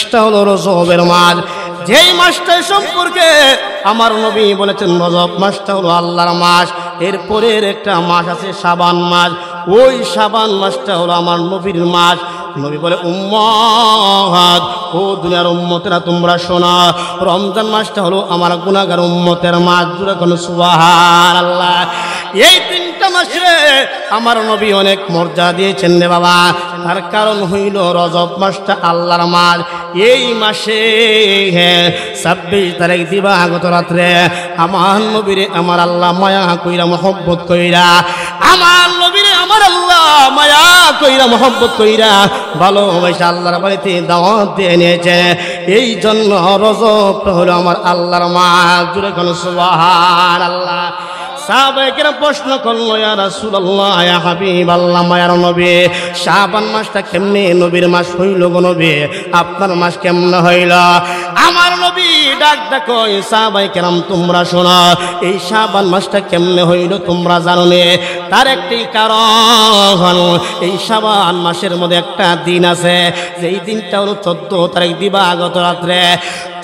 মাসটা হলো রজবের মাস। যেই মাসটা সম্পর্কে আমার নবী বলেছেন রজব মাসটা হলো আল্লাহর মাস। এরপরের একটা মাস আছে শাবান মাস, ওই শাবান মাসটা হলো আমার নবীর মাস। নবী বলে উম্মত, ও দুনিয়ার উম্মতেরা তোমরা শোনো, রমজান মাসটা হলো আমার গুনাহগার উম্মতের মাস। জোরে কোন সুবহানাল্লাহ। এই তিনটা মাসে আমার নবী অনেক মর্যাদা দিয়েছেন রে বাবা। তার কারণ হইল রজব মাসটা আল্লাহর মাস। এই মাসে 26 তারিখ দিবাগত রাত্রে আমার নবীরে আমার আল্লাহ মায়া কইরা মহব্বত কইরা, আমার নবীরে আমার আল্লাহ মায়া কইরা মহব্বত কইরা ভালোবাসা আল্লাহর বাড়িতে দাওয়াত দিয়ে নিয়েছে। এই জন্য রজবটা হলো আমার আল্লাহর মাস। জোরে কোন সুবহানাল্লাহ। সাহাবায়ে কেরাম প্রশ্ন করলো, ইয়া রাসূলুল্লাহ, ইয়া হাবিবাল্লাহ, মায়ার নবী, শাবান মাসটা কেমনে নবীর মাস হইল গো নবী? আপনার মাস কেমনে হইল? আমার নবী ডাক ডাকো, সাহাবায়ে কেরাম তোমরা শোনো, এই শাবান মাসটা কেমনে হইল তোমরা জানো নে? তার একটি কারণ, এই শাবান মাসের মধ্যে একটা দিন আছে, যেই দিনটা হলো 14 তারিখ দিবাগত রাত্রে।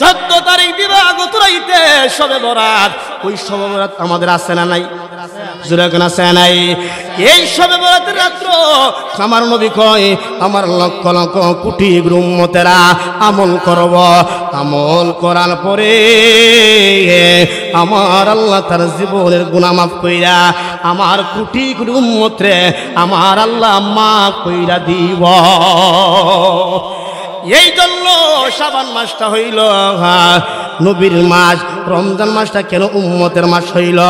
14 তারিখ দিবাগত রাইতে শবে বরাত। ওই শবে বরাত আমাদের আছে না নাই? জোরে কোন আছে নাই? এই শবে বরাতের রাত্র আমার নবী কয় আমার লক্ষ লক্ষ কোটি উম্মতেরা আমল করব, আমল করার পরে আমার আল্লাহ তার জীবনের গুনাহ মাফ কইরা আমার কোটি কোটি উম্মতরে আমার আল্লাহ মাফ কইরা দিব। এই জন্য শাবান মাসটা হইল নবীর মাস। রমজান মাসটা কেন উম্মতের মাস হইল?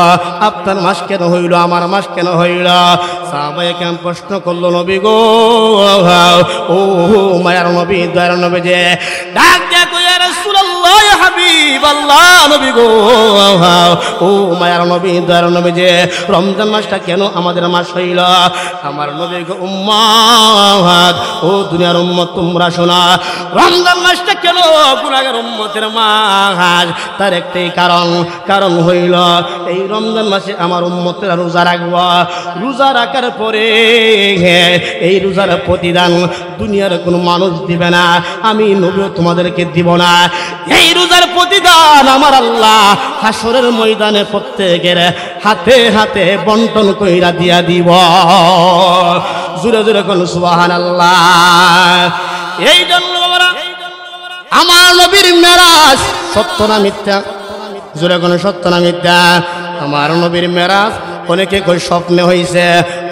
আপনার মাস কেন হইল? আমার মাস কেন হইল? সাহাবায়ে কেরাম প্রশ্ন করলো, নবী গো, ও মায়ার নবী, দয়ার নবী যে ডাক দিয়া কই, ইয়া রাসূলুল্লাহ, ইয়া হাবিবাল্লাহ, নবী গো, ও মায়ার নবী, দয়ার নবী যে রমজান মাসটা কেন আমাদের মাস হইল? আমার নবী গো, উম্মত, ও দুনিয়ার উম্মত তোমরা শোনা, রমজান মাসটা কেন গুনাহগার উম্মতের মাস? তার একটাই কারণ হইল এই রমজান মাসে আমার উম্মতেরা রোজা রাখব। রোজা রাখার পরে এই রোজার প্রতিদান দুনিয়ার কোনো মানুষ দিবে না, আমি নবী তোমাদেরকে দিব না। এই রোজার প্রতিদান আমার আল্লাহ হাসরের ময়দানে প্রত্যেকের হাতে হাতে বন্টন কইরা দিয়া দিব। জোরে জোরে কোন সুবহানাল্লাহ। এই জন্য আমার নবীর মেরাজ সত্য না মিথ্যা? জোরে কোন সত্য না মিথ্যা? আমার নবীর মেরাজ অনেকে কই স্বপ্নে হইছে,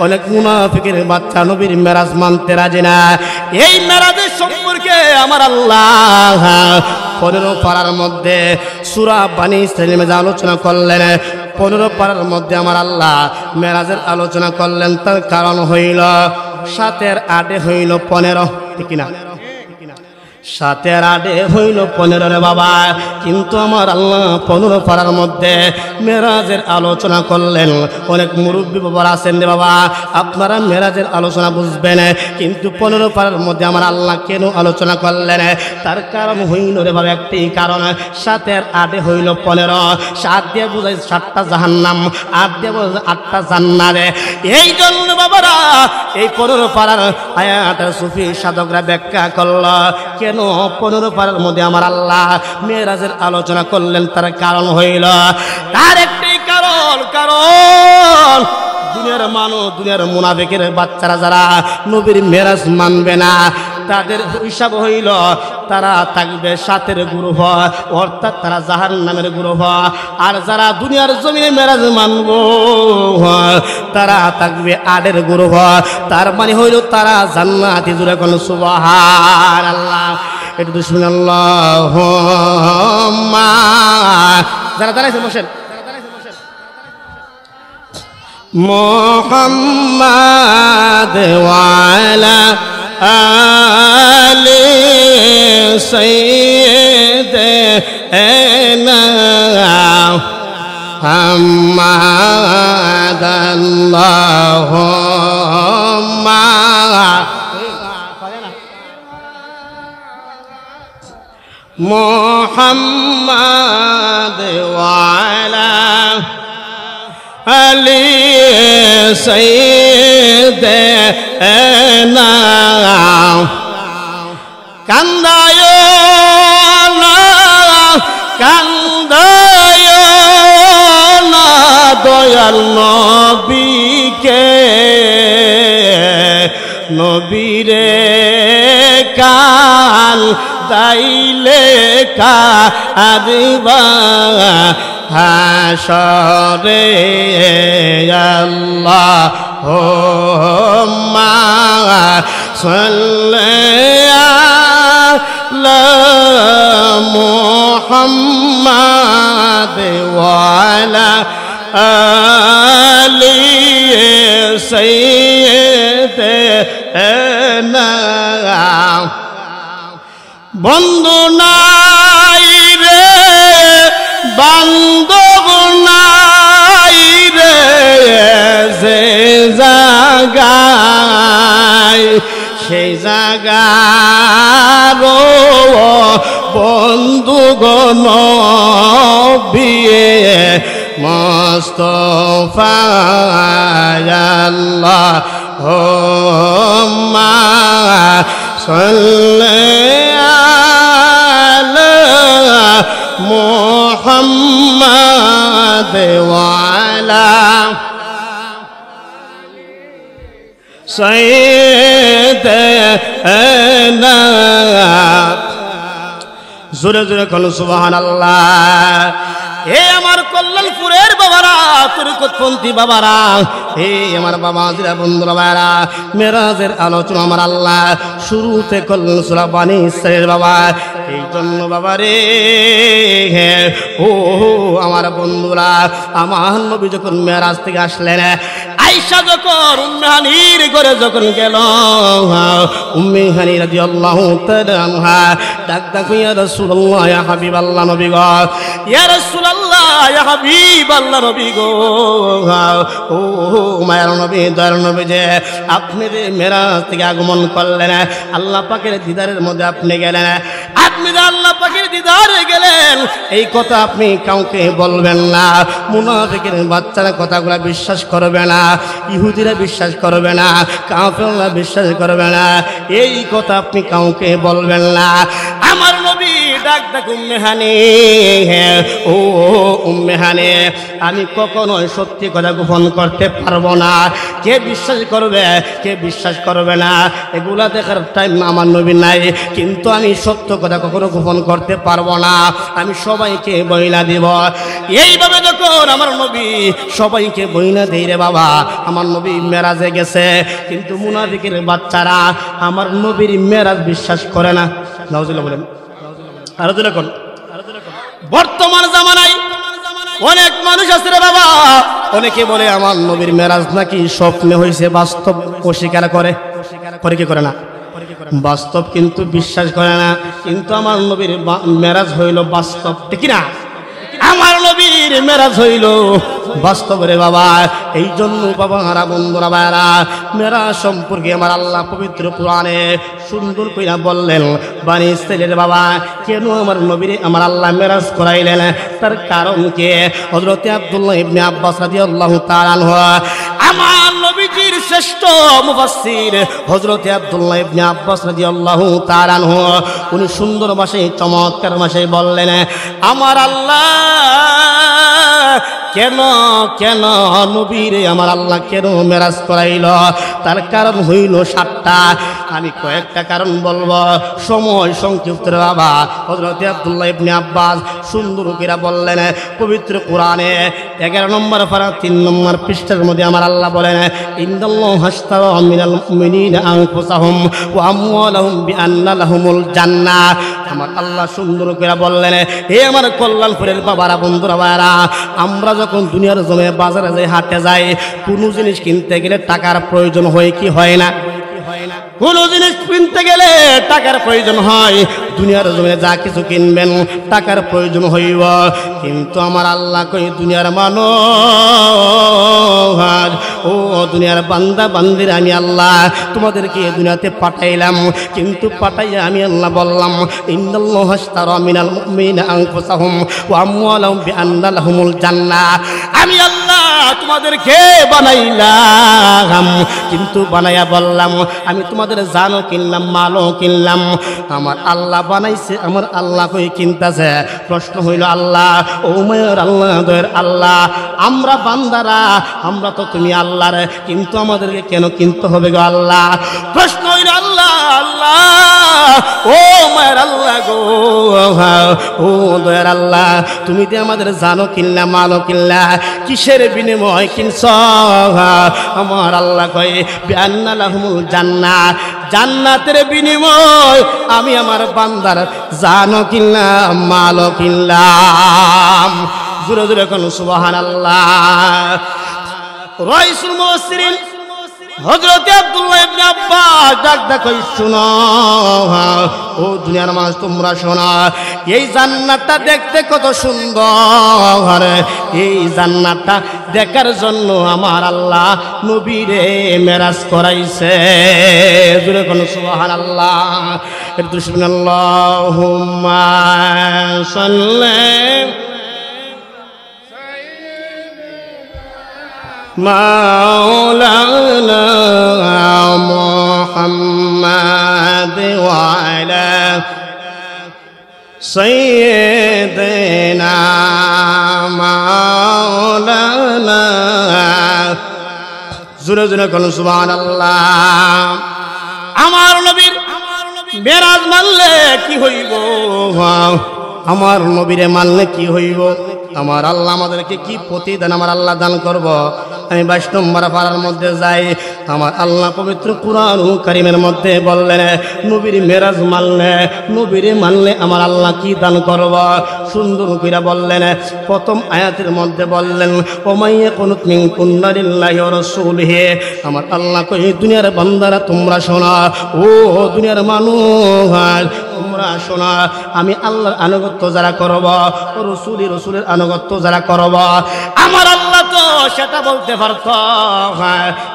অনেক মুনাফিকের বাচ্চা নবীর মেরাজ মানতে রাজি না। এই মেরাজের সম্পর্কে আমার আল্লাহ 15 পারার মধ্যে সূরা বানী ইসরাঈলের মধ্যে আলোচনা করলেন। 15 পারার মধ্যে আমার আল্লাহ মেরাজের আলোচনা করলেন। তার কারণ হইল 7 আর 8 হইল 15, ঠিক না? 7 আর 8 হইল 15 রে বাবা। কিন্তু আমার আল্লাহ 15 পারার মধ্যে মেরাজের আলোচনা করলেন। অনেক মুরব্বী বাবা আছেন রে বাবা, আপনারা মেরাজের আলোচনা বুঝবেন, কিন্তু 15 পারার মধ্যে আমার আল্লাহ কেন আলোচনা করলেন? তার কারণ হইল রে বাবা একটি কারণ, 7 আর 8 হইল 15। 7 দিয়ে বোঝাই 7টা জাহান্নাম, 8 দিয়ে বোঝাই 8টা জান্নাত। এই জন্য বাবারা এই 15 পারার আয়াত সুফি সাধকরা ব্যাখ্যা করল কেন 15 পারার মধ্যে আমার আল্লাহ মেরাজের আলোচনা করলেন। তার কারণ হইল, তার একটি কারণ দুনিয়ার মানুষ, দুনিয়ার মুনাফিকের বাচ্চারা যারা নবীর মেরাজ মানবে না, তাদের হিসাব হইল তারা থাকবে 7 গ্রুপ, অর্থাৎ তারা জাহান্নামের গ্রুপ। আর যারা দুনিয়ার জমিনে মেরাজ মানব তারা থাকবে 8 গ্রুপ। তার মানে হইল তারা জান্নাতি। জোরে কোন সুবহানাল্লাহ। একটু বিসমিল্লাহুম্মা। যারা দাঁড়াইছে বসেন। মুহাম্মাদ ওয়া আলা আলি সাইয়্যিদিনা মুহাম্মাদ আল্লাহুম্মা মুহাম্মাদ ওয়া আলা আলি সাইয়্যিদিনা। কান্দায় নবীকে নবীরে কাল দাইলে কাঁদবা হাসরে আল্লাহুম্মা সাল্লি আলা মুহাম্মাদ ওয়া আলা আলি সাইয়্যিদিনা বন্ধু নাই রে বান্ধব নাই রে যে জাগায় সেই জাগার বন্ধুগণ বিয়ে মুস্তাফা আল্লাহুম্মা সাল্লি আলা মুহাম্মাদ ওয়া আলা সাইয়্যিদিনা জোরে জোরে বলুন সুবহানাল্লাহ। হে আমার কল্যাণপুরের বাবারা, তরিকতপন্থী বাবারা, হে আমার বাবাজিরা, বন্ধুরা, ভাইরা, মেরাজের আলোচনা আমার আল্লাহ শুরুতে করলেন সূরা বনী ইসরাঈল বাবা। এই জন্য বাবা রে, ও আমার বন্ধুরা, আমার নবী যখন মেরাজ থেকে আসলেন, আয়েশা যখন উম্মে হানির ঘরে যখন গেল, উম্মে হানি রাদিয়াল্লাহু তাআলা আনহা ডাক ডাক ইয়া রাসূলুল্লাহ, ইয়া হাবিবাল্লাহ, নবী গো, ইয়া রাসূলুল্লাহ, ইয়া হাবিবাল্লাহ, নবী গো, ও মায়ের নবী, দয়ার নবী, যে আপনি যে মেরাজ থেকে আগমন করলেন, আল্লাহ পাকের দিদারের মধ্যে আপনি গেলেন, আপনি যে আল্লাহ পাকের দিদারে গেলেন, এই কথা আপনি কাউকে বলবেন না। মুনাফিকের বাচ্চারা কথাগুলো বিশ্বাস করবে না, ইহুদিরা বিশ্বাস করবে না, কাফেররা বিশ্বাস করবে না, এই কথা আপনি কাউকে বলবেন না। আমার নবী ডাক ডাক উম্মে হানি, ও উম্মে হানি, আমি কখনোই সত্যি কথা গোপন করতে পারবো না। কে বিশ্বাস করবে, কে বিশ্বাস করবে না, এগুলা দেখার টাইম আমার নবী নাই, কিন্তু আমি সত্য কথা কখনো গোপন করতে পারবো না, আমি সবাইকে বইলা দিব। এইভাবে যখন আমার নবী সবাইকে বইলা দেই রে বাবা, আমার নবী মেরাজে গেছে, কিন্তু মুনাফিকের বাচ্চারা আমার নবীর মেরাজ বিশ্বাস করে না। নাউজুবিল্লাহ বলেন, আরো জোরে কোন। বর্তমান জামানায় অনেক মানুষ আছে রে বাবা, অনেকে বলে আমার নবীর মেরাজ নাকি স্বপ্নে হয়েছে, বাস্তব অস্বীকার করে, করে কি করে না, বাস্তব কিন্তু বিশ্বাস করে না। কিন্তু আমার নবীর মেরাজ হইল বাস্তব, ঠিক না? আমার নবীর মেরাজ হইল বাস্তব রে বাবা। এই জন্য বাবারা, বন্ধুরা, ভাইরা, মেরাজ সম্পর্কে আমার আল্লাহ পবিত্র কোরআনে সুন্দর কইরা বললেন। বনী ইসরাঈলের বাবা কেন আমার নবীর আমার আল্লাহ মেরাজ করাইলেন, তার কারণ কি? হযরত আব্দুল্লাহ ইবনে আব্বাস রাদিয়াল্লাহু তাআলা আনহু, আমার নবীজির শ্রেষ্ঠ মুফাসসির হযরত আব্দুল্লাহ ইবনে আব্বাস রাদিয়াল্লাহু তাআলা আনহু, উনি সুন্দর ভাষায়, চমৎকার ভাষায় বললেন, আমার আল্লাহ কেন কেন নবীরে আমার আল্লাহ কেন মেরাজ করাইল? তার কারণ হইল 7টা। আমি কয়েকটা কারণ বলবো, সময় সংক্ষিপ্ত বাবা। হযরত আব্দুল্লাহ ইবনে আব্বাস সুন্দর করে বললেন পবিত্র কোরআনে 11 নম্বর পারা 3 নম্বর পৃষ্ঠার মধ্যে আমার আল্লাহ বলেন, ইন্নাল্লাহু হাশতারা মিনাল মুমিনিনা আনফুসাহুম ওয়া আমওয়ালাহুম বিআন্না লাহুমুল জান্নাহ। আমার আল্লাহ সুন্দর করে বললেন, হে আমার কল্যাণপুরের বাবারা, বন্ধুরা, ভাইরা, আমরা যখন দুনিয়ার জমে বাজারে যাই, হাটে যাই, কোনো জিনিস কিনতে গেলে টাকার প্রয়োজন হয় কি হয় না? কোনো জিনিস কিনতে গেলে টাকার প্রয়োজন হয়। দুনিয়ার জমে যা কিছু কিনবেন টাকার প্রয়োজন হইব, কিন্তু আমার আল্লাহ কই, দুনিয়ার মানুষ, ও দুনিয়ার বান্দা বান্দির, আমি আল্লাহ তোমাদেরকে দুনিয়াতে পাঠাইলাম, কিন্তু পাঠাইয়া আমি আল্লাহ বললাম, ইন্নাল্লাহু হাশতারা মিনাল মুমিনিনা আনফুসাহুম ওয়া আমওয়ালাহুম বিআন্না লাহুমুল জান্নাহ। আমি আল্লাহ তোমাদেরকে বানাইলাম, কিন্তু বানাইয়া বললাম আমি তোমাদের জানও কিনলাম, মালও কিনলাম। আমার আল্লাহ বানাইছে, আমার আল্লাহ কই কিনতেছে। প্রশ্ন হইল আল্লাহ, ও মায়ের আল্লাহ, দয়ের আল্লাহ, আমরা বান্দারা, আমরা তো তুমি আল্লাহর, কিন্তু আমাদেরকে কেন কিনতে হবে গো আল্লাহ? প্রশ্ন হইল আল্লাহ, আল্লাহ ও মায়ের আল্লাহ গো, ও দয়ের আল্লাহ, তুমি তো আমাদের জানো কিনলা, মালও কিনলা, কিসের বিনিময় কিনছ? আমার আল্লাহ কয় বিআন্না লাহুমুল জান্নাহ, জান্নাতের বিনিময় আমি আমার বান্দার জানও কিনলাম, মালও কিনলাম। জোরে জোরে কোন সুবহানাল্লাহ। রাইসুল মুফাসসিরিন হযরত আব্দুল্লাহ ইবনে আব্বাস ডাক কই শুনো, ও দুনিয়ার মানুষ তোমরা শোনো, এই জান্নাতটা দেখতে কত সুন্দর, এই জান্নাতটা দেখার জন্য আমার আল্লাহ নবীরে মেরাজ করাইছে। জোরে কোন সুবহানাল্লাহ। একটু শুনুন, আল্লাহুম্মা সাল্লি মাওলানা মুহাম্মাদ ওয়া আলা সাইয়্যিদিনা মাওলানা। জোরে জোরে কোন সুবহানাল্লাহ। আমার নবীর মেরাজ মানলে কি হইব? আমার নবীরে মানলে কি হইব? আমার আল্লাহ আমাদেরকে কি প্রতিদান আমার আল্লাহ দান করব? আমি 22 নম্বর পারার মধ্যে যাই, আমার আল্লাহ পবিত্র কুরআন কারীমের মধ্যে বললেন নবীর মেরাজ মানলে, নবীরে মানলে আমার আল্লাহ কি দান করব? সুন্দর কইরা বললেন। প্রথম আয়াতের মধ্যে বললেন ওমাইয়া কুনুত মিনকুন্না লিল্লাহি ওয়া রাসূলিহি। আমার আল্লাহ কই দুনিয়ার বান্দারা তোমরা শোনা, ও দুনিয়ার মানুষ তোমরা শোনা, আমি আল্লাহর আনুগত্য যারা করব, রসুলের আনুগত্য যারা করব, আমার আল্লাহ তো সেটা বলতে পারত,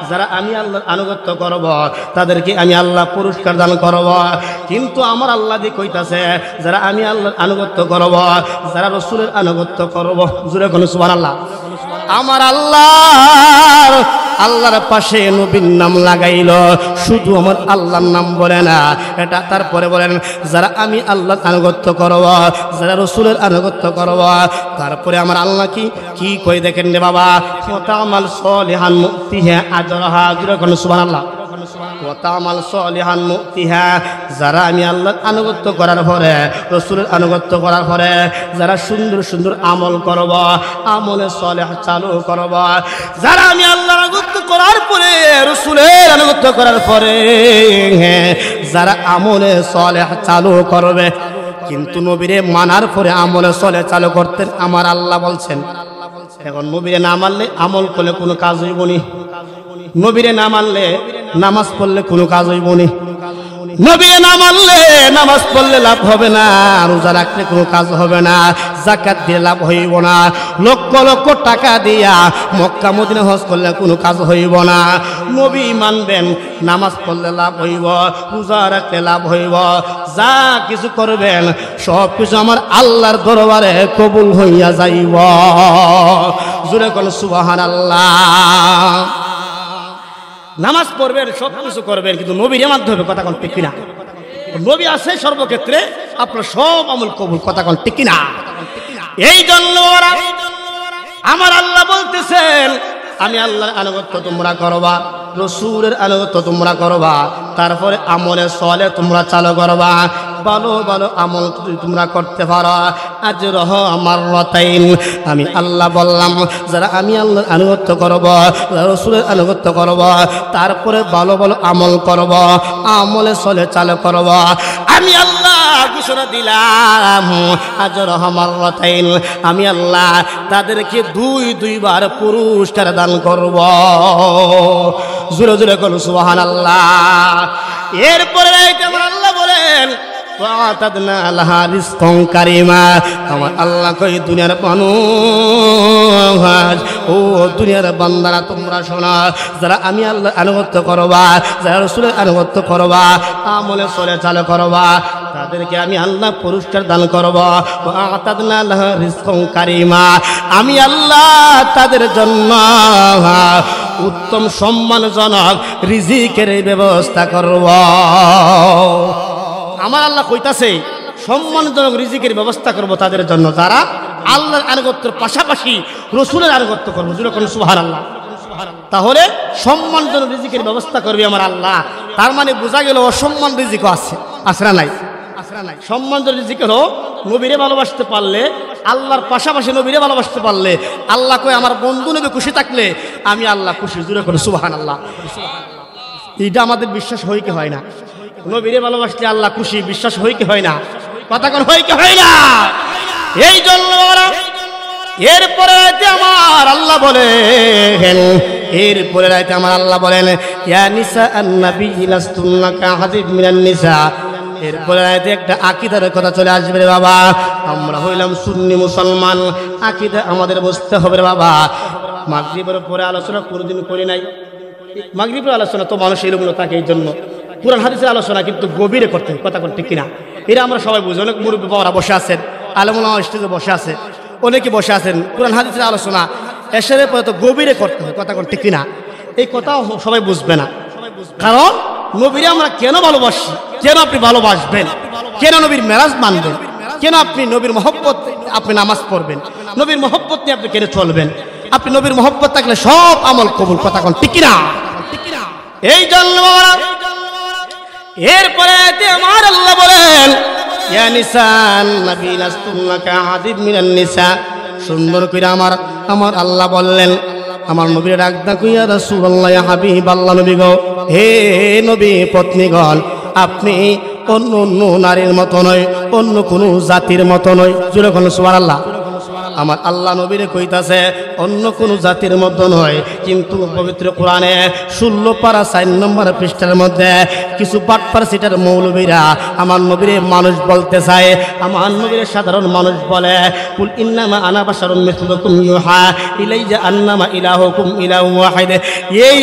যারা আমি আল্লাহর আনুগত্য করব তাদেরকে আমি আল্লাহ পুরস্কার দান করব। কিন্তু আমার আল্লাহ দিয়ে কইতাছে যারা আমি আল্লাহর আনুগত্য করব, যারা রসুলের আনুগত্য করব। জোরে কোন সুবহানাল্লাহ। আমার আল্লাহর পাশে নবীর নাম লাগাইল, শুধু আমার আল্লাহর নাম বলে না, এটা তারপরে বলেন যারা আমি আল্লাহর আনুগত্য করব, যারা রসুলের আনুগত্য করব। তারপরে আমার আল্লাহ কি কই দেখেন রে বাবা, ওয়াতামাল সলিহান মুতিহা আজরাহা। জোরে কোন সুবহানাল্লাহ। ওয়াতামাল সলিহান মুতিহা, যারা আমি আল্লাহর আনুগত্য করার পরে, রসুলের আনুগত্য করার পরে যারা সুন্দর সুন্দর আমল করব, আমলে সলেহ চালু করব, যারা আমি আল্লাহর আনুগত্য করার পরে, রসুলের আনুগত্য করার পরে যারা আমলে সলেহ চালু করবে। কিন্তু নবীরে মানার পরে আমলে সলেহ চালু করতেন আমার আল্লাহ বলছেন। এখন নবীরে না মানলে আমল করলে কোনো কাজ হইব নি, নবীরে না মানলে নামাজ পড়লে কোনো কাজ হইব নি, নবীরে না মানলে নামাজ পড়লে লাভ হবে না, রোজা রাখলে কোনো কাজ হবে না, যাকাত দিয়ে লাভ হইব না, লক্ষ লক্ষ টাকা দিয়া মক্কা মদিনা হজ করলে কোনো কাজ হইব না। নবী মানবেন, নামাজ পড়লে লাভ হইব, রোজা রাখলে লাভ হইব, যা কিছু করবেন সব কিছু আমার আল্লাহর দরবারে কবুল হইয়া যাইব। জোরে কোন সুবহানাল্লাহ। নামাজ পড়বেন, সব কিছু করবেন, কিন্তু নবীর মাধ্যমে কথা কোন ঠিক না। নবী আছে সর্বক্ষেত্রে, আপনার সব আমল কবুল, কথা কোন ঠিক না। এই জন্য আমার আল্লাহ বলতেছেন আমি আল্লাহর আনুগত্য তোমরা করবা, রসুলের আনুগত্য তোমরা করবা, তারপরে আমলে সলে তোমরা চালু করবা। ভালো ভালো আমল যদি তোমরা করতে পারো, আজরহ মাররাতাইন। আমি আল্লাহ বললাম যারা আমি আল্লাহর আনুগত্য করব, রসুলের আনুগত্য করব, তারপরে ভালো ভালো আমল করব, আমলে সলে চালু করব, আমি আল্লাহ ঘোষণা দিলাম আজরহ মাররাতাইন, আমি আল্লাহ তাদেরকে দুইবার পুরস্কার দান করব। জোরে জোরে করুন সুবহানাল্লাহ। এরপরে আমার আল্লাহ বলেন ওয়াতাদনা লাহা রিজকান কারীমা। আমার আল্লাহ কই দুনিয়ার মানুষ, ও দুনিয়ার বান্দারা তোমরা শোনো, যারা আমি আল্লাহর আনুগত্য করবা, যারা রাসূলের আনুগত্য করবা, আমলে চলে চাল করবা, তাদেরকে আমি আল্লাহ পুরস্কার দান করব। ওয়াতাদনা লাহা রিজকান কারীমা। আমি আল্লাহ তাদের জন্য উত্তম সম্মানজনক রিজিকের ব্যবস্থা করব। আমার আল্লাহ কইতাছে সম্মানজনক রিজিকের ব্যবস্থা করব তাদের জন্য যারা আল্লাহর আনুগত্যের পাশাপাশি রাসূলের আনুগত্য করব। যেরকম সুবহানাল্লাহ। তাহলে সম্মানজনক রিজিকের ব্যবস্থা করবে আমার আল্লাহ। তার মানে বোঝা গেল অসম্মান রিজিকও আছে, আছে না নাই? সম্মানজনক রিজিক হলো নবীরে ভালোবাসতে পারলে, আল্লাহর পাশাপাশি নবীরে ভালোবাসতে পারলে, আল্লাহ কই আমার বন্ধু নবী খুশি থাকলে আমি আল্লাহ খুশি। জুড়ে করে সুবহানাল্লাহ। এটা আমাদের বিশ্বাস হয় কি হয় না? নবীরে ভালোবাসলে আল্লাহ খুশি, বিশ্বাস হয় কি হয় না? কথা কোন হয় কি হয় না? এই জন্য এরপরে রাতে আমার আল্লাহ বলেন, এরপরে রাতে আমার আল্লাহ বলেন, ইয়া নিসা আন-নবী লাস্তুন্না কাহাদিব মিনান নিসা। এরপরে রাতে একটা আকীদার কথা চলে আসবে রে বাবা। আমরা হইলাম সুন্নি মুসলমান, আকীদা আমাদের বুঝতে হবে রে বাবা। মাগরিবের পরে আলোচনা কোনদিন করি নাই। মাগরিবের আলোচনা তো মানুষ এরকম থাকে, এই জন্য কুরআন হাদিসের আলোচনা কিন্তু গভীরে করতে হয়। কথা কোন ঠিক কিনা? এরা আমরা সবাই বুঝি। অনেক মুরব্বী বাবারা বসে আছেন, আলেম ওলামা স্টেজে বসে আছে, অনেকে বসে আছেন। কুরআন হাদিসের আলোচনা এশারের পরে তো গভীরে করতে হয়। কথা কোন ঠিক কিনা? এই কথাও সবাই বুঝবে না। কারণ নবীরে আমরা কেন ভালোবাসি, কেন আপনি ভালোবাসবেন, কেন নবীর মেরাজ মানবেন, কেন আপনি নবীর মহব্বত আপনি নামাজ পড়বেন, নবীর মহব্বত নিয়ে আপনি কেন চলবেন? আপনি নবীর মহব্বত থাকলে সব আমল কবুল। কথা কোন ঠিক কিনা? এই জন্য এরপরে আমার আল্লাহ বলেন, ইয়া নিসান নবী লাস্তুন্না কাহাদিব মিনান নিসা। সুন্দর করে আমার আল্লাহ বললেন, আমার নবীর ডাক ডাক, ইয়া রাসূলুল্লাহ, ইয়া হাবিবাল্লাহ, নবী গো, হে নবী পত্নীগণ, আপনি অন্য অন্য নারীর মতো নয়, অন্য কোনো জাতির মতো নয়। জোরে বলুন সুবহানাল্লাহ। আমার আল্লাহ নবীরে কইতাছে অন্য কোনো জাতির মতো নয়, কিন্তু পবিত্র কোরআনে 16 পারা 4 নম্বর পৃষ্ঠার মধ্যে কিছু বাটপার সিটার মৌলবীরা আমার নবীরে মানুষ বলতে চায়। আমার নবীরে সাধারণ মানুষ বলে, কুল ইন্নামা আনা বাশারুম মিসলুকুম ইউহা ইলাইয়া আন্নামা ইলাহুকুম ইলাহুন ওয়াহিদ। এই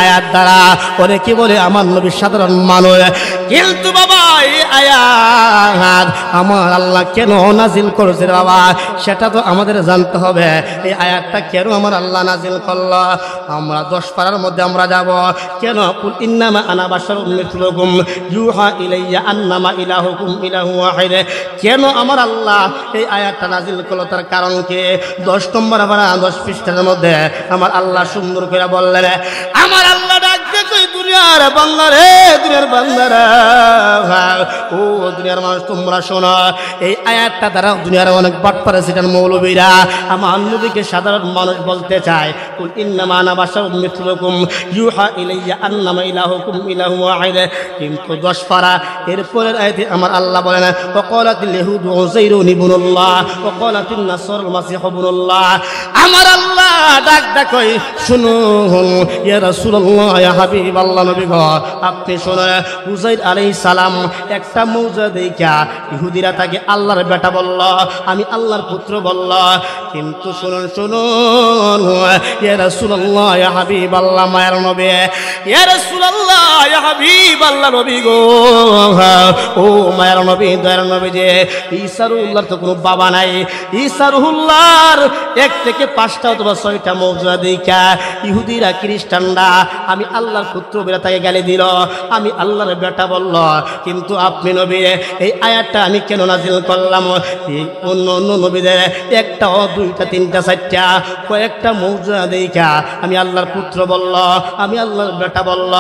আয়াত দ্বারা অনেকে বলে আমার নবী সাধারণ মানুষ, কিন্তু বাবা এই আয়াত আমার আল্লাহ কেন নাজিল করেছে বাবা, সেটা তো আমাদের জানতে হবে। এই আয়াতটা কেন আমার আল্লাহ নাজিল করলো? আমরা 10 পারার মধ্যে আমরা যাব। কেন? কুল ইন্নামা আনা বাশারুম মিসলুকুম ইউহা ইলাইয়া আন্নামা ইলাহুকুম ইলাহুন ওয়াহিদ। কেন আমার আল্লাহ এই আয়াতটা নাজিল করলো? তার কারণ কি? 10 নম্বর পারা 10 পৃষ্ঠার মধ্যে আমার আল্লাহ সুন্দর করে বললেন, আমার আল্লাহ ডাকতে কই দুনিয়ার বান্দারে, দুনিয়ার বান্দারা, ও দুনিয়ার মানুষ তোমরা শোনো। এই আয়াতটা দ্বারা দুনিয়ার অনেক বাটপার সিটার মৌলবীরা আমার নবীকে সাধারণ মানুষ বলতে চায়। কুল ইন্নামা আনা বাশারুম মিসলুকুম ইউহা ইলাইয়া আন্নামা ইলাহুকুম ইলাহুন ওয়াহিদ। কিন্তু 10 পারা এরপরের আয়াতে আমার আল্লাহ বলেন, ওয়াকালাতিল ইয়াহুদু উযাইরুন ইবনুল্লাহ ওয়াকালাতিন নাসারাল মাসীহু ইবনুল্লাহ। আমার আল্লাহ ডাক ডাক কই, শুনুন ইয়া রাসূলুল্লাহ, ইয়া হাবিবাল্লাহ, নবী গো, আপনি শুনুন। উযাইর আলাইহিস সালাম একটা মুজিজা দেখা ইহুদিরা তাকে আল্লাহর বেটা বলল, আমি আল্লাহর পুত্র বলল। কিন্তু শুনুন শুনুন ইয়া রাসূলুল্লাহ, ইয়া হাবিবাল্লাহ, মায়ের নবী, ইয়া রাসূলুল্লাহ, ইয়া হাবিবাল্লাহ, নবী গো, ও মায়ের নবী, দয়ার নবী, যে ঈসা রুহুল্লাহর তো কোনো বাবা নাই। ঈসা রুহুল্লাহর 1 থেকে 5টা অথবা 6টা মুজিজা দেখা ইহুদিরা খ্রিস্টানরা আমি আল্লাহর পুত্র বলে তাকে গালি দিল, আমি আল্লাহর বেটা বলল। কিন্তু আপনি নবী এই আয়াতটা আমি কেন নাজিল করলাম? অন্য অন্য নবীদের 1টা 2টা 3টা 4টা কয়েকটা মুজিজা দেখা আমি আল্লাহর পুত্র বলল, আমি আল্লাহর বেটা বলল।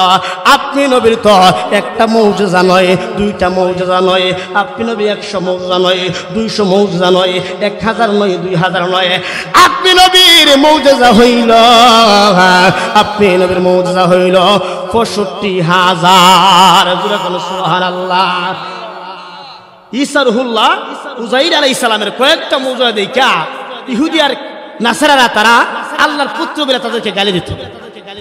আপনি নবীর তো 1টা মুজিজা নয়, 2টা মুজিজা নয়, আপনি নবী 100 মুজিজা নয়, 200 মুজিজা নয়, 1000 নয়, 2000 নয়। আপনি নবীর মুজিজা হইল, আপনি নবীর মুজিজা হইল 65,000। সুবহানাল্লাহ। ঈসা রুহুল্লাহ উযাইর আলাইহিস সালামের কয়েকটা মুজিজা দেখা ইহুদি আর নাসারারা তারা আল্লাহর পুত্র বলে তাদেরকে গালি দিত।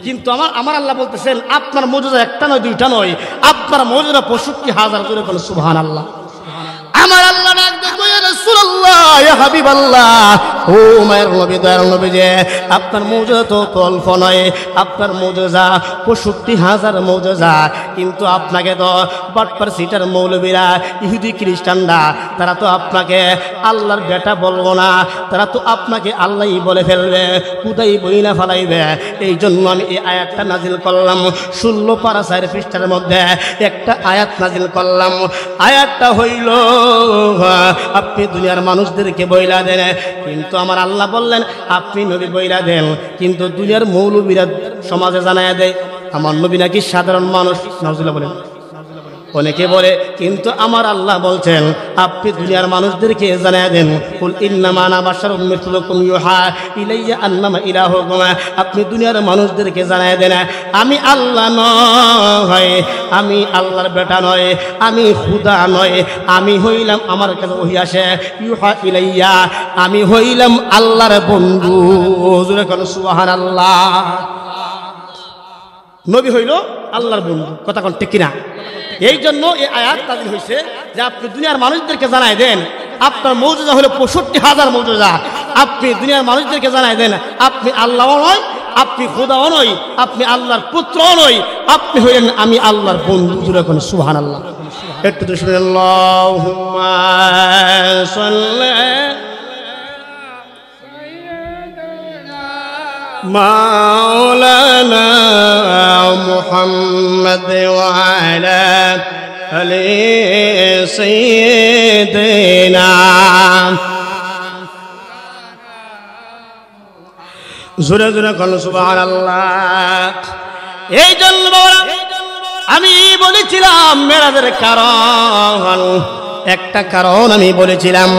কিন্তু আমার আল্লাহ বলতেছেন আপনার মৌজুদা একটা নয় দুইটা নয়, আপনার মৌজুদা 65,000 করে বলে সুবহানাল্লাহ। আমার আল্লাহ ডাক দেখো ইয়া রাসূলুল্লাহ, ইয়া হাবিবাল্লাহ, ও মায়ের নবী, দয়ার নবী, যে আপনার মৌজুদা তো অল্প নয়, আপনার মৌজুদা 65,000 মৌজুদা। কিন্তু আপনাকে তো বাটপার সিটার মৌলবীরা, ইহুদি খ্রিস্টানরা, তারা তো আপনাকে আল্লাহর বেটা বলবো না, তারা তো আপনাকে আল্লাহই বলে ফেলবে, কুদাই বইনা ফেলাইবে। এই জন্য আমি এই আয়াতটা নাজিল করলাম। 16 পারা 4 পৃষ্ঠার মধ্যে একটা আয়াত নাজিল করলাম। আয়াতটা হইল আপনি দুনিয়ার মানুষদেরকে বইলা দেন, কিন্তু আমার আল্লাহ বললেন আপনি নবী বইলা দেন। কিন্তু দুনিয়ার মৌলবীরা সমাজে জানায় দেয় আমার নবী নাকি সাধারণ মানুষ, নাউজুবিল্লাহ বলেন, অনেকে বলে। কিন্তু আমার আল্লাহ বলছেন আপনি দুনিয়ার মানুষদেরকে জানায় দেন, কুল ইন্নামা আনা বাশারুম মিসলুকুম ইউহা ইলাইয়া আন্নামা ইলাহুকুম। আপনি দুনিয়ার মানুষদেরকে জানায় দেন আমি আল্লাহ নয়, আমি আল্লাহর বেটা নয়, আমি খুদা নয়, আমি হইলাম, আমার কাছে ওহী আসে, ইউহা ইলাইয়া, আমি হইলাম আল্লাহর বন্ধু। জোরে কোন সুবহানাল্লাহ। নবী হইল আল্লাহর বন্ধু, কথা কোন ঠিক কিনা? এই জন্য এই আয়াত নাযিল হয়েছে যে আপনি দুনিয়ার মানুষদেরকে জানাই দেন আপনার মৌজুদা হলো 65,000 মৌজুদা। আপনি দুনিয়ার মানুষদেরকে জানাই দেন আপনি আল্লাহও নয়, আপনি খোদাও নয়, আপনি আল্লাহর পুত্রও নয়, আপনি হইলেন আমি আল্লাহর বন্ধু। জোরে কোন সুবহানাল্লাহ। একটু তো শুনেন, আল্লাহুম্মা সাল্লি মাওলানা মুহাম্মদ ওয়া আলা আলি সাইয়্যিদিনা। জোরে জোরে কোন সুবহানাল্লাহ। এই জন্য আমি বলেছিলাম মেরাজের কারণ, একটা কারণ আমি বলেছিলাম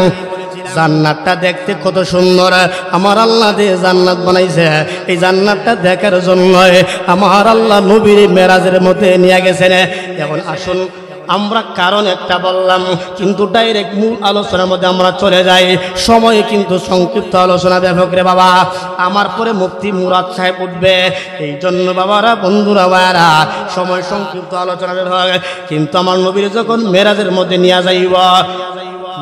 জান্নাতটা দেখতে কত সুন্দর। আমার আল্লাহ যে জান্নাত বানাইছে এই জান্নাতটা দেখার জন্য আমার আল্লাহ নবীর মেরাজের মধ্যে নিয়ে গেছেন। এখন আসুন আমরা কারণ একটা বললাম, কিন্তু ডাইরেক্ট মূল আলোচনার মধ্যে আমরা চলে যাই। সময় কিন্তু সংক্ষিপ্ত আলোচনা ব্যাপক রে বাবা। আমার পরে মুফতি মুরাদ সাহেব উঠবে, এই জন্য বাবারা, বন্ধুরা, ভাইয়ারা, সময় সংক্ষিপ্ত আলোচনা ব্যাপক। কিন্তু আমার নবীর যখন মেরাজের মধ্যে নিয়ে যাইব,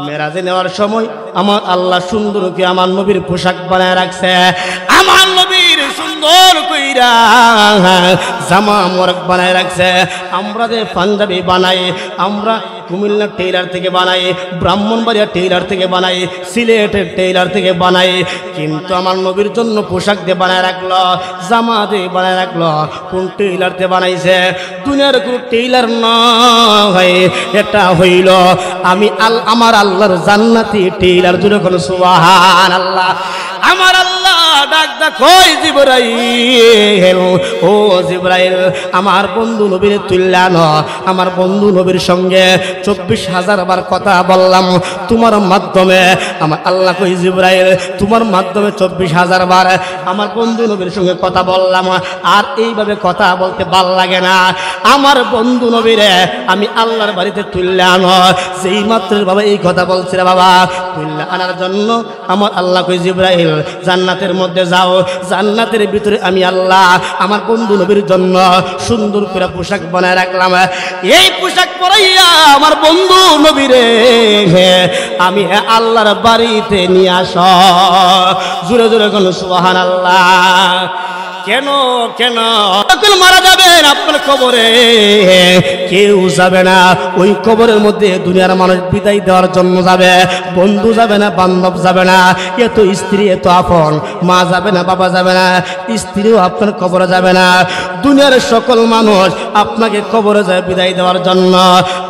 মেরাজে নেওয়ার সময় আমার আল্লাহ সুন্দর করে আমার নবীর পোশাক বানায় রাখছে। আমার নবীর সুন্দর কইরা জামা মোবারক বানায় রাখছে। আমরা যে পাঞ্জাবি বানাই, আমরা কুমিল্লা টেইলার থেকে বানাই, ব্রাহ্মণবাড়িয়া টেইলার থেকে বানাই, সিলেটের টেইলার থেকে বানাই। কিন্তু আমার নবীর জন্য পোশাক দিয়ে বানায় রাখলো, জামা দিয়ে বানায় রাখলো। কোন টেইলার দিয়ে বানাইছে? দুনিয়ার কোন টেইলার নয়, এটা হইল আমি আমার আল্লাহর জান্নাতি টেইলার। জুড়ে কোন সুবহানাল্লাহ। আমার আল্লাহ ডাক ডাক কই জিবরাইল, ও জিবরাইল, আমার বন্ধু নবীর তুল্যান, আমার বন্ধু নবীর সঙ্গে 24,000 বার কথা বললাম তোমার মাধ্যমে। আমার আল্লাহ কই জিবরাইল, তোমার মাধ্যমে 24,000 বার আমার বন্ধু নবীর সঙ্গে কথা বললাম, আর এইভাবে কথা বলতে ভাল লাগে না। আমার বন্ধু নবীরে আমি আল্লাহর বাড়িতে তুল্যান, যেই মাত্র বাবা এই কথা বলছে রে বাবা, তুল্যা আনার জন্য আমার আল্লাহ কই জিবরাইল জান্নাতের মধ্যে যাও, জান্নাতের ভিতরে আমি আল্লাহ আমার বন্ধু নবীর জন্য সুন্দর করে পোশাক বানায় রাখলাম। এই পোশাক পরাইয়া আমার বন্ধু নবীরে আমি আল্লাহর বাড়িতে নিয়ে আস। জোরে জোরে কোন সুবহানাল্লাহ। কেন কেন মারা যাবেন আপনার কবরে, কেউ যাবে না। ওই কবরের মধ্যে দুনিয়ার মানুষ বিদায় দেওয়ার জন্য যাবে, বন্ধু যাবে না, বান্ধব যাবে না, এত স্ত্রী এত আপন, মা যাবে না, বাবা যাবে না, স্ত্রীও আপনার কবরে যাবে না। দুনিয়ার সকল মানুষ আপনাকে কবরে যায় বিদায় দেওয়ার জন্য।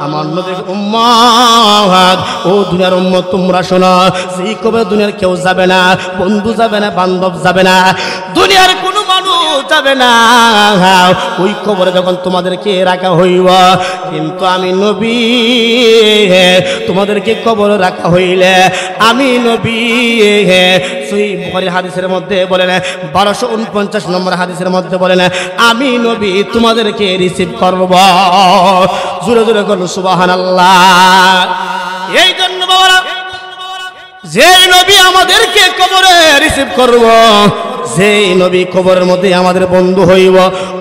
আমার নবীর উম্মত, ও দুনিয়ার উম্মত, তোমরা শোনো, সেই কবরে দুনিয়ার কেউ যাবে না, বন্ধু যাবে না, বান্ধব যাবে না, দুনিয়ার কোনো মানুষ যাবে না। ওই কবরে যখন তোমাদেরকে রাখা হইব, কিন্তু আমি নবী তোমাদেরকে কবরে রাখা হইলে আমি নবী, সহিহ বুখারীর হাদিসের মধ্যে বলেন, 1249 নম্বর হাদিসের মধ্যে বলেন, আমি নবী তোমাদেরকে রিসিভ করব। জোরে জোরে করুন সুবহানাল্লাহ। এই জন্য বাবারা, যে নবী আমাদেরকে কবরে রিসিভ করব, যে নবী কবরের মধ্যে আমাদের বন্ধু হইব,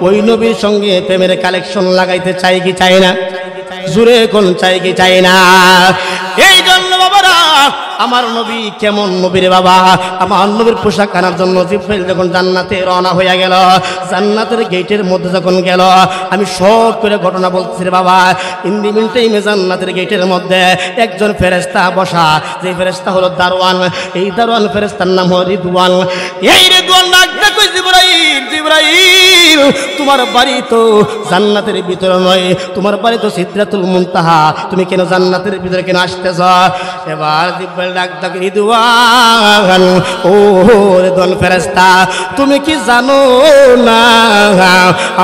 ওই নবীর সঙ্গে প্রেমের কালেকশন লাগাইতে চাই কি চাই না? জুড়ে কোন চাই কি চাই না? এই জন্য বাবারা, আমার নবী কেমন নবী রে বাবা, আমার নবীর পোশাক আনার জন্য জিব্রাইল যখন জান্নাতে রওনা হয়ে গেল, জান্নাতের গেটের মধ্যে যখন গেল, আমি শর্ট করে ঘটনা বলতেছি রে বাবা। ইন্দি মিনিটেই জান্নাতের গেটের মধ্যে একজন ফেরেশতা বসা, যে ফেরেশতা হলো দারওয়ান। এই দারওয়ান ফেরেশতার নাম হলো রিদওয়ান। এই রিদওয়ান ডাকতে কই, জিব্রাইল জিব্রাইল, তোমার বাড়ি তো জান্নাতের ভিতরে নয়, তোমার বাড়ি তো সিদরাতুল মুনতাহা, তুমি কেন জান্নাতের ভিতরে কেন আসতেছ? এবার জিব্রাইল ডাকতে রিদওয়ান, ও রিদওয়ান ফেরেশতা, তুমি কি জানো না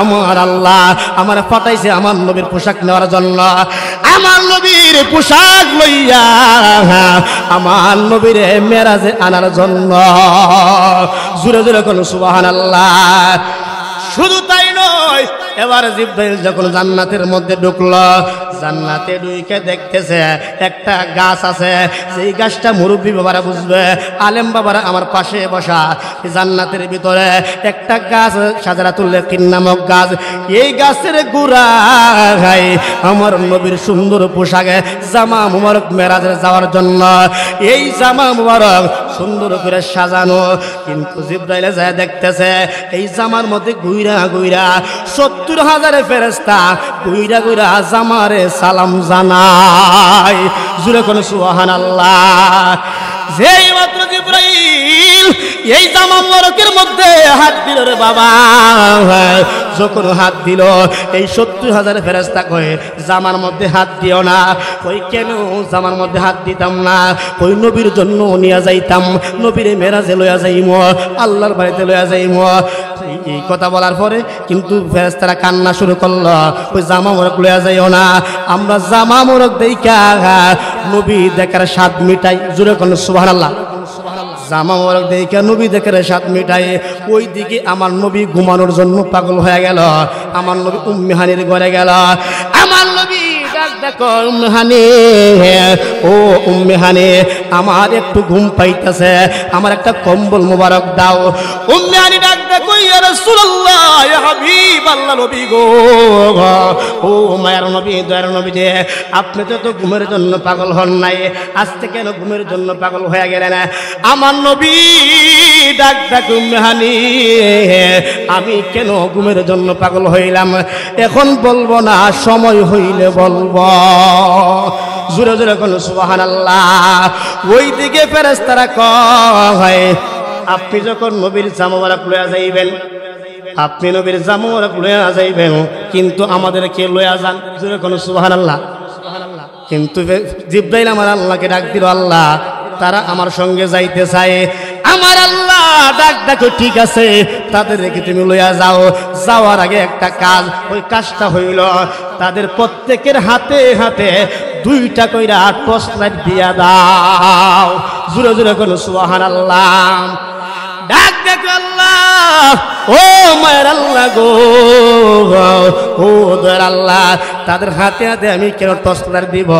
আমার আল্লাহ আমার পাঠাইছে আমার নবীর পোশাক নেওয়ার জন্য, আমার নবীর পোশাক লইয়া আমার নবীর মেরাজে আনার জন্য। জোরে জোরে কোন সুবহানাল্লাহ। শুধু তাই নয়, এবার জিব্রাইল যখন জান্নাতের মধ্যে ঢুকলো, জান্নাতে ঢুকে দেখতেছে একটা গাছ আছে, সেই গাছটা মুরব্বী বাবারা বুঝবে, আলেম বাবারা আমার পাশে বসা। জান্নাতের ভিতরে একটা গাছ, শাজারাতুল ইয়াকিন নামক গাছ। এই গাছের গোড়ায় আমার নবীর সুন্দর পোশাকে জামা মুবারক মেরাজে যাওয়ার জন্য এই জামা মুবারক সুন্দর করে সাজানো। কিন্তু জিব্রাইল যায় দেখতেছে এই জামার মধ্যে গুইরা গুইরা 70,000 ফেরেশতা গুইরা গুইরা জামারে সালাম জানায়। জুরে কোন সুবহানাল্লাহ। যেই মাত্র জিব্রাইল এই জামা মুবারকের মধ্যে হাত দিল রে বাবা, যখন হাত দিল এই 70,000 ফেরেশতা কয় জামার মধ্যে হাত দিও না। কই কেন জামার মধ্যে হাত দিতাম না? কই নবীর জন্য নিয়ে যাইতাম, নবীরে মেরাজে লইয়া যাইম, আল্লাহর বাড়িতে লইয়া যাইম। এই কথা বলার পরে কিন্তু ফেরেশতারা কান্না শুরু করলো, ওই জামা মোরক লইয়া যাইও না, আমরা জামা মোরক দেইখা নবী দেখার স্বাদ মিটাই। জোরে কোন সুবহানাল্লাহ। জামা মোরক দেইখা নবী দেখার স্বাদ মিটাই। ওই দিকে আমার নবী ঘুমানোর জন্য পাগল হয়ে গেল, আমার নবী উম্মে হানির ঘরে গেল। আমার নবী ডাক দেখো উম্মে হানি, ও উম্মে হানি আমার একটু ঘুম পাইতেছে, আমার একটা কম্বল মোবারক দাও। উম্মে হানি ডাক দেখো ইয়া রাসূলুল্লাহ, ইয়া হাবিবাল্লাহ, নবী গো, ও মায়ের নবী, দয়ার নবী যে আপনি তো ঘুমের জন্য পাগল হন নাই, আজকে কেন ঘুমের জন্য পাগল হয়ে গেলেন? আমার নবী ডাক ডাক উম্মে হানি, আমি কেন ঘুমের জন্য পাগল হইলাম এখন বলবো না, সময় হইলে বলবো। জোরে জোরে কোন সুবহানাল্লাহ। ওই দিকে ফেরেশতারা কয় আপনি যখন নবীর জামা মোবারক লইয়া যাইবেন, আপনি নবীর জামা মোবারক লইয়া যাইবেন, কিন্তু আমাদেরকে লইয়া যান। জোরে কোন সুবহানাল্লাহ। কিন্তু জিব্রাইল আমার আল্লাহকে ডাক দিল, আল্লাহ তারা আমার সঙ্গে যাইতে চায়। আমার আল্লাহ ডাক দেখো ঠিক আছে, তাদেরকে তুমি লইয়া যাও। যাওয়ার আগে একটা কাজ, ওই কাজটা হইল তাদের প্রত্যেকের হাতে হাতে 2টা কইরা টর্চ লাইট দিয়া দাও। জোরে জোরে কোন সুবহানাল্লাহ। ডাক দেখো আল্লাহ, ও মায়ের আল্লাহ গো, ও দয়ার আল্লাহ, তাদের হাতে হাতে আমি কেন টর্চ লাইট দিব?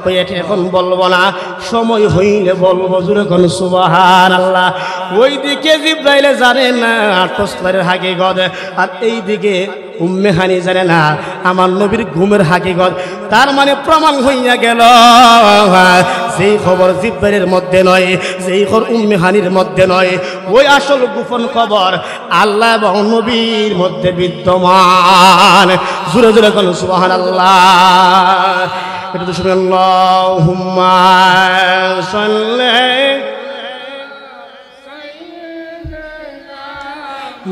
ওই এটা এখন বলবো না, সময় হইলে বলবো। জোরে কোন সুবহানাল্লাহ। ওই দিকে জিব্রাইল জানে না টর্চ লাইটের হাকিকত, আর এই দিকে উম্মে হানি জানে না আমার নবীর ঘুমের হাকিকত। তার মানে প্রমাণ হইয়া গেল যেই খবর জিব্রাইলের মধ্যে নয়, যেই খবর উম্মে হানির মধ্যে নয়, ওই আসল গোপন খবর আল্লাহ এবং নবীর মধ্যে বিদ্যমান। জোরে জোরে কোন সুবহানাল্লাহ। এটা তো শুনে আল্লাহুম্মা সাল্লি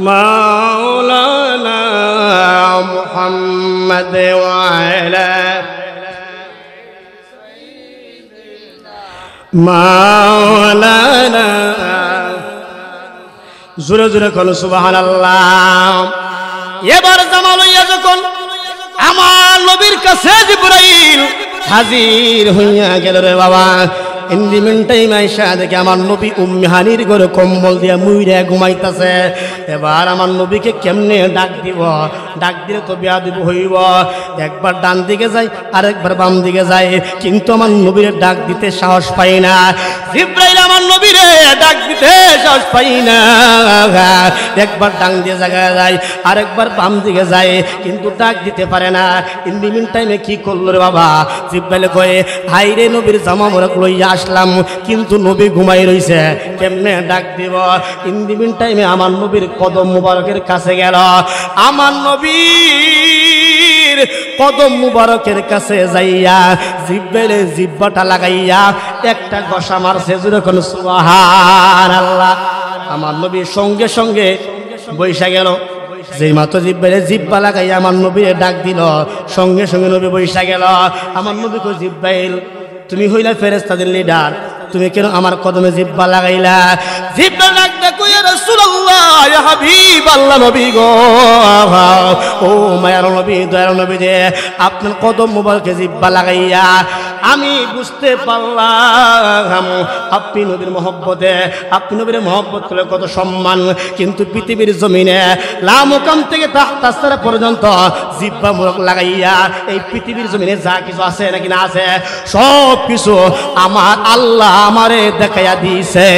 মাওলানা মুহাম্মদ ওয়া আলা মাওলানা। জোরে জোরে কোন সুবহানাল্লাহ। এবার জামা লইয়া যখন আমার নবীর কাছে জিব্রাইল হাজির হইয়া গেল রে বাবা, ইন্দিমেন্টাই মাইশা দেখে আমার নবী উম্মে হানির ঘরে কম্বল দিয়া মুইরা ঘুমাইতেছে। এবার আমার নবীকে কেমনে ডাক দিব? ডাক দিলে তো বেয়াদব হইব। একবার ডান দিকে যাই, আরেকবার বাম দিকে যাই, কিন্তু আমার নবীর ডাক দিতে সাহস পাই না। জিব্রাইল আমার নবীরে ডাক দিতে সাহস পাই না, একবার ডান দিয়ে জায়গায় যায়, আরেকবার বাম দিকে যায়, কিন্তু ডাক দিতে পারে না। ইন দি মিন টাইমে কি করলো রে বাবা? জিব্রাইল কয়ে, হাই রে নবীর জামা মোরক লইয়া আসলাম, কিন্তু নবী ঘুমাই রইছে, কেমনে ডাক দিব? ইন দি মিন টাইমে আমার নবীর কদম মুবারকের কাছে গেল, আমার নবীর কদম মুবারকের কাছে যাইয়া জিব্রাইলে জিব্বাটা লাগাইয়া একটা ঘষা মারছে, যখন সুবহানাল্লাহ। আমার নবী সঙ্গে সঙ্গে বৈশা গেল, যেই মাত্র জিব্বাইলে জিব্বা লাগাইয়া আমার নবীরে ডাক দিল, সঙ্গে সঙ্গে নবী বৈশা গেল। আমার নবী কই, জিব্রাইল তুমি হইলা ফেরেশতাদের লিডার, তুমি কেন আমার কদমে জিব্বা লাগাইলা? জিব্বা লাগতে কই, রাসূলুল্লাহ ইয়া হাবিবাল্লাহ, নবী গো, ও মায়ার নবী, দয়ার নবী যে আপনার কদম মুবারকে জিব্বা লাগাইয়া আমি বুঝতে পারলাম আপনি নবীর মহব্বতে, আপনি নবীর মহব্বত করলে কত সম্মান। কিন্তু পৃথিবীর জমিনে লামকাম থেকে তাহতাসরা পর্যন্ত জিব্বা মুবারক লাগাইয়া এই পৃথিবীর জমিনে যা কিছু আছে নাকি না আছে, সব কিছু আমার আল্লাহ আমারে দেখাইয়া দিছে।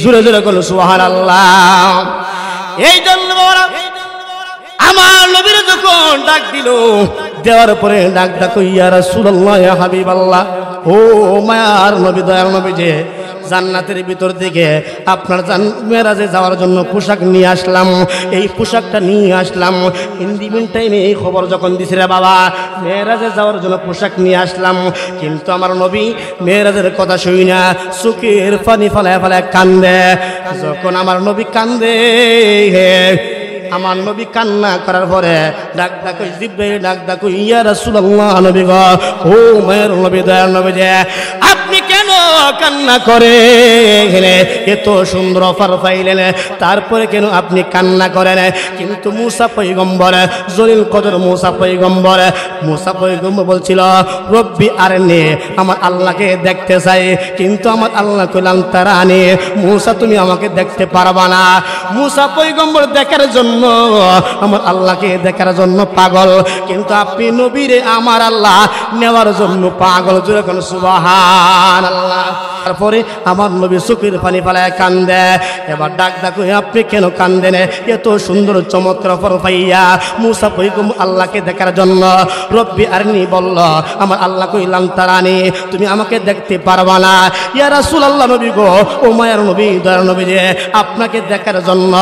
জোরে জোরে বলো সুবহানাল্লাহ। এই জন্য আমার নবীর যখন ডাক দিল, দেওয়ার পরে ডাক ডাকো, ইয়া রাসূলুল্লাহ ইয়া হাবিবাল্লাহ, ও মায়ার নবী, দয়ার নবী যে জান্নাতের ভিতর থেকে আপনার মেরাজে যাওয়ার জন্য পোশাক নিয়ে আসলাম, এই পোশাকটা নিয়ে আসলাম। ইন দি মিন টাইমে এই খবর যখন দিছে রে বাবা, মেরাজে যাওয়ার জন্য পোশাক নিয়ে আসলাম, কিন্তু আমার নবী মেরাজের কথা শুই না, চোখের পানি ফেলায় ফেলায় কান্দে। যখন আমার নবী কান্দে, আমার নবী কান্না করার পরে ডাক ডাকো, জিব্রাইল ডাক ডাকো, ইয়া রাসূলুল্লাহ, নবী গো, ও মায়ের নবী, দয়ার নবী যে আপনি কেন কান্না করেন? এত সুন্দর অফার পাইলেন, তারপরে কেন আপনি কান্না করেন? কিন্তু মুসা পয়গম্বর, জলিল কদর মুসা পয়গম্বর বলছিল, রব্বি আরনি, আমার আল্লাহকে দেখতে চাই, কিন্তু আমার আল্লাহ কইলাম তারানি, মুসা তুমি আমাকে দেখতে পারবা না। মুসা পয়গম্বর দেখার জন্য, আমার আল্লাহকে দেখার জন্য পাগল, কিন্তু আপনি নবীরে আমার আল্লাহ নেওয়ার জন্য পাগল। যখন সুবহানাল্লাহ। তারপরে আমার নবী চোখের পানি ফেলায় কান্দে। এবার ডাক ডাকো, আপনি কেন কান্দেন? এত সুন্দর চমৎকার অফার পাইয়া মুসা পয়গম্বর আল্লাহকে দেখার জন্য রব্বি আরনি বলল, আমার আল্লাহ কইলাম তারানি, তুমি আমাকে দেখতে পারবা না। ইয়া রাসূলুল্লাহ, নবী গো, ও মায়ার নবী, দয়ার নবী যে আপনাকে দেখার জন্য,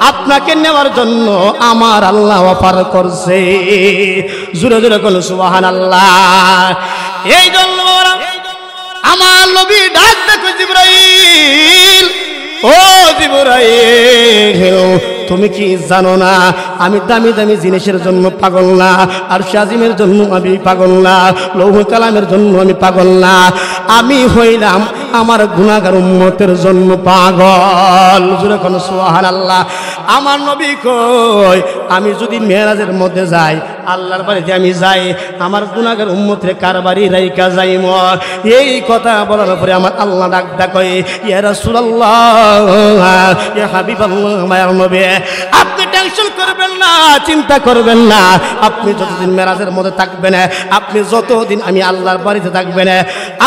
আপনাকে নেওয়ার জন্য আমার আল্লাহ অফার করছে। জোরে জোরে বলো সুবহানাল্লাহ। এই জন্য আমার নবী ডাক দেখো, জিবরাইল, ও জিবরাইল, তুমি কি জানো না আমি দামি দামি জিনিসের জন্য পাগল না, আর শাজিমের জন্য আমি পাগল না, লৌহ কালামের জন্য আমি পাগল না, আমি হইলাম আমার গুনাহগার উম্মতের জন্য পাগল। জোরে কোন সুবহানাল্লাহ। আমার নবী কই, আমি যদি মেরাজের মধ্যে যাই, আল্লাহর বাড়িতে আমি যাই, আমার গুনাহগার উম্মতের কার বাড়ি রাইকা যাইম? এই কথা বলার পরে আমার আল্লাহ ডাক ডাকই, ইয়া রাসূলুল্লাহ, ইয়া হাবিবাল্লাহ, মায়ার নবী, আপনি টেনশন করবেন না, চিন্তা করবেন না, আপনি যতদিন মেরাজের মধ্যে থাকবেন, আপনি যতদিন আমি আল্লাহর বাড়িতে থাকবেন,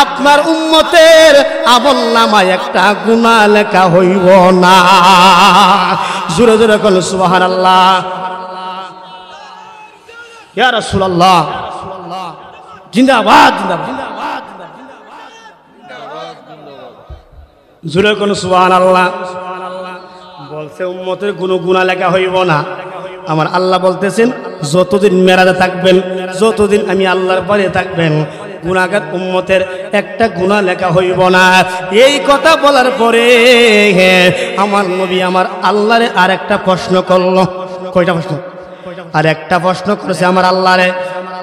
আপনার উম্মতের আমলনামায় একটা গুনাহ লেখা হইব না। জোরে জোরে বলেন সুবহানাল্লাহ। ইয়া রাসূলুল্লাহ, জিন্দাবাদ, জিন্দাবাদ, জোরে বলেন সুবহানাল্লাহ। বলছে উম্মতের কোনো গুনাহ লেখা হইব না। আমার আল্লাহ বলতেছেন, যতদিন মেরাজে থাকবেন, যতদিন আমি আল্লাহর পরে থাকবেন, গুনাহগার উম্মতের একটা গুনাহ লেখা হইব না। এই কথা বলার পরে আমার নবী আমার আল্লাহরে আর একটা প্রশ্ন করলো। কয়টা প্রশ্ন? আর একটা প্রশ্ন করেছে আমার আল্লাহরে।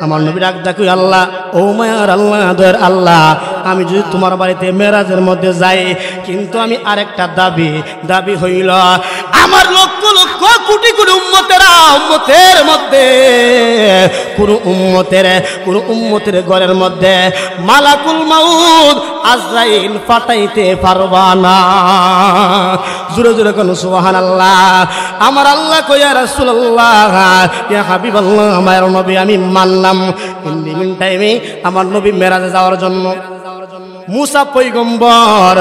আমার নবী ডাক ডাকু, আল্লাহ, ও মায়ার আল্লাহ, দয়ার আল্লাহ, আমি যদি তোমার বাড়িতে মেরাজের মধ্যে যাই, কিন্তু আমি আরেকটা দাবি হইল, আমার লক্ষ লক্ষ কোটি কোটি উম্মতের মধ্যে কোন উম্মতের ঘরের মধ্যে মালাকুল মাউত আজরাইল পাঠাইতে পারবা না। জোরে জোরে কোন সুবহানাল্লাহ। আমার আল্লাহ কই, ইয়া রাসূলুল্লাহ, ইয়া হাবিবাল্লাহ, আমার নবী, আমি মানলাম। ইন দি মিন টাইমে আমার নবী মেরাজে যাওয়ার জন্য মুসা পয়গম্বর,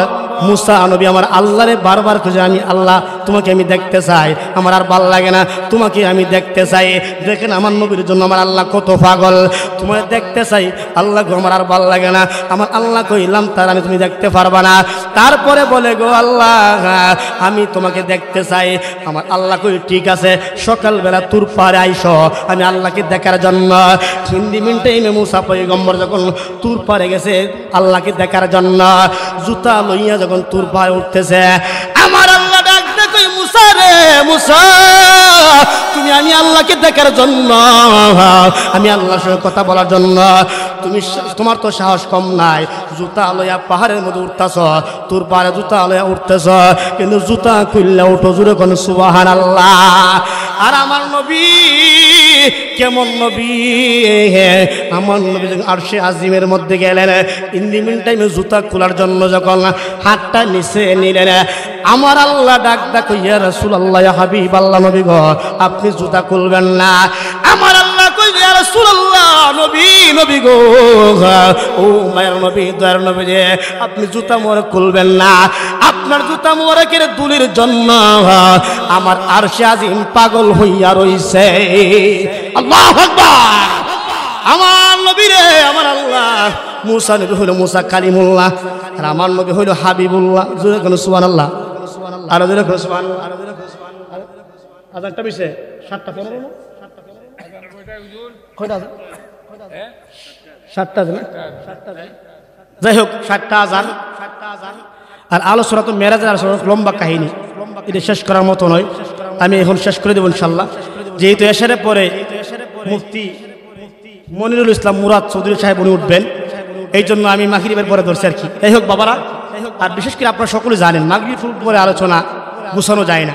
মুসা নবী আমার আল্লাহরে বারবার খুঁজে, আমি আল্লাহ তোমাকে আমি দেখতে চাই, আমার আর ভাল লাগে না, তোমাকে আমি দেখতে চাই। দেখেন আমার নবীর জন্য আমার আল্লাহ কত পাগল, তোমাকে দেখতে চাই আল্লাহ গো, আমার আর ভাল লাগে না, আমার আল্লাহ কইলাম তার আমি তুমি দেখতে পারবা না। তারপরে বলে গো আল্লাহ আমি তোমাকে দেখতে চাই, আমার আল্লাহ কই ঠিক আছে, সকালবেলা তুর পারে আইসো আমি আল্লাহকে দেখার জন্য। হিন্দি মিনটে মুসা পয়গম্বর যখন তুর পারে গেছে আল্লাহকে দেখার জন্য, জুতা লইয়া যখন তুর পারে উঠতেছে, আমার আল্লাহ ডাক দেখো মুসা রে, মুসা তুমি আমি আল্লাহকে দেখার জন্য, আমি আল্লাহর সঙ্গে কথা বলার জন্য তুমি, তোমার তো সাহস কম নাই, জুতা লইয়া পাহাড়ের মধ্যে উঠতেছ, তোর পাহাড়ে জুতা লইয়া উঠতেছ, কিন্তু জুতা খুললে উঠো জুড়ে কোন সুবহানাল্লাহ। আর আমার নবী কেমন নবী, আমার নবী যখন আরশে আজিমের মধ্যে গেলেন, ইন দি মিন টাইমে জুতা খোলার জন্য যখন হাতটা নিচে নিলেন, আমার আল্লাহ ডাক ডাক ইয়া রাসূলুল্লাহ, ইয়া হাবিবাল্লাহ নবী গো আপনি জুতা খুলবেন না। আমার আল্লাহ কই ইয়া রাসূলুল্লাহ, নবী নবী গো, ও মায়ের নবী দয়ার নবী যে আপনি জুতা মোরে খুলবেন না, আপনার জুতা মোবারকের দুলির জন্য আমার আরশে আজিম পাগল হইয়া রইছে। আল্লাহু আকবার। আমার নবী রে, আমার আল্লাহ, মুসা নবী হইল মুসা কালিমুল্লাহ, আর আমার নবী হইল হাবিবুল্লাহ। জোরে কোন সুবহানাল্লাহ, আর জোরে কোন সুবহানাল্লাহ। আজানটা বিছে 7:15 না, 7:15 যাই হোক 7টা আজান। আর আলোচনা তো মেরাজের আলোচনা লম্বা কাহিনী, এটা শেষ করার মতো নয়, আমি এখন শেষ করে দেবো ইনশাল্লাহ। যেহেতু এশারের পরে মুফতি মনিরুল ইসলাম মুরাদ চৌধুরী সাহেব উনি উঠবেন, এই জন্য আমি মাগরিবের পরে ধরছি আর কি। যাই হোক বাবারা, আর বিশেষ করে আপনারা সকলে জানেন মাগরিব পরে আলোচনা গুছানো যায় না।